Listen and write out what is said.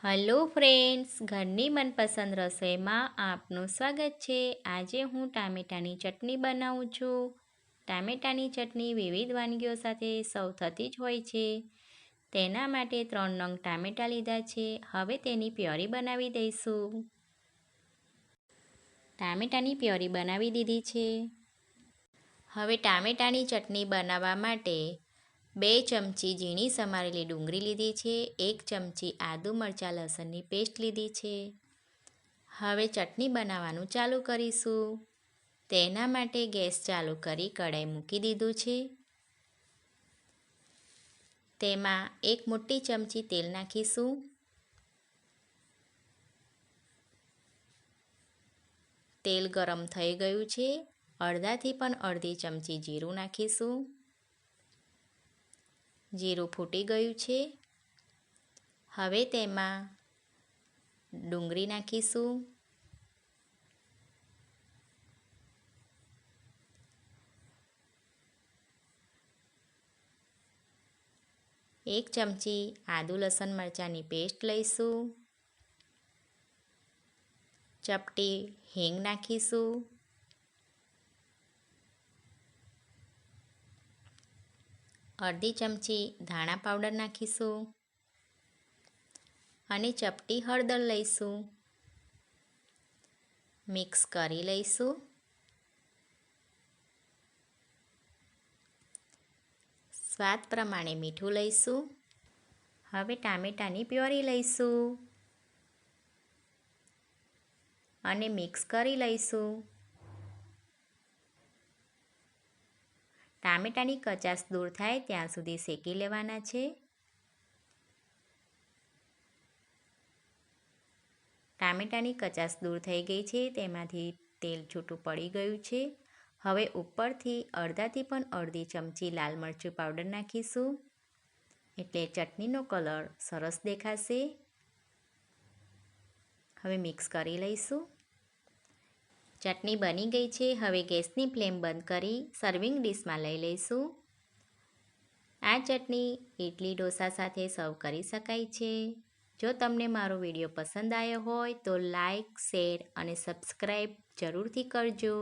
Hello friends, ઘરની મનપસંદ રસોઈમાં આપનું સ્વાગત છે। આજે હું ટામેટાની ચટણી બનાવું છું। ટામેટાની ચટણી વિવિધ વાનગીઓ સાથે સર્વ થતી જ હોય છે। તેના માટે 3 નંગ ટામેટાં લીધા છે। હવે તેની પ્યોરી બનાવી દઈશું। ટામેટાની પ્યોરી બનાવી દીધી છે। હવે ટામેટાની ચટણી બનાવવા માટે 2 ચમચી ઝીણી સમારેલી ડુંગળી લીધી છે। 1 ચમચી આદુ મરચાં લસણની પેસ્ટ લીધી છે। હવે ચટણી બનાવવાનું ચાલુ કરીશું। તેના માટે ગેસ ચાલુ કરી કઢાઈ મૂકી દીધું છે। તેમાં 1 મોટી ચમચી તેલ નાખીશું। તેલ ગરમ થઈ ગયું છે। અડધાથી પણ અડધી ચમચી જીરું નાખીશું। જીરું ફૂટી ગયું છે। હવે તેમાં ડુંગળી નાખીશું। એક ચમચી આદુ લસણ મરચાંની પેસ્ટ લઈશું। ચપટી હિંગ નાખીશું। અડધી ચમચી ધાણા પાવડર નાખીશું અને ચપટી હળદર લઈશું। મિક્સ કરી લઈશું। સ્વાદ પ્રમાણે મીઠું લઈશું। હવે ટામેટાની પ્યોરી લઈશું અને મિક્સ કરી લઈશું। ટામેટાની કચાશ દૂર થાય ત્યાં સુધી શેકી લેવાના છે। ટામેટાની કચાશ દૂર થઈ ગઈ છે। તેમાંથી તેલ છૂટું પડી ગયું છે। હવે ઉપરથી અડધાથી પણ અડધી ચમચી લાલ મરચું પાવડર નાખીશું, એટલે ચટણીનો કલર સરસ દેખાશે। હવે મિક્સ કરી લઈશું। ચટણી બની ગઈ છે। હવે ગેસની ફ્લેમ બંધ કરી સર્વિંગ ડીશમાં લઈ લઈશું। આ ચટણી ઇડલી ઢોસા સાથે સર્વ કરી શકાય છે। જો તમને મારો વિડીયો પસંદ આવ્યો હોય તો લાઈક, શેર અને સબસ્ક્રાઈબ જરૂરથી કરજો।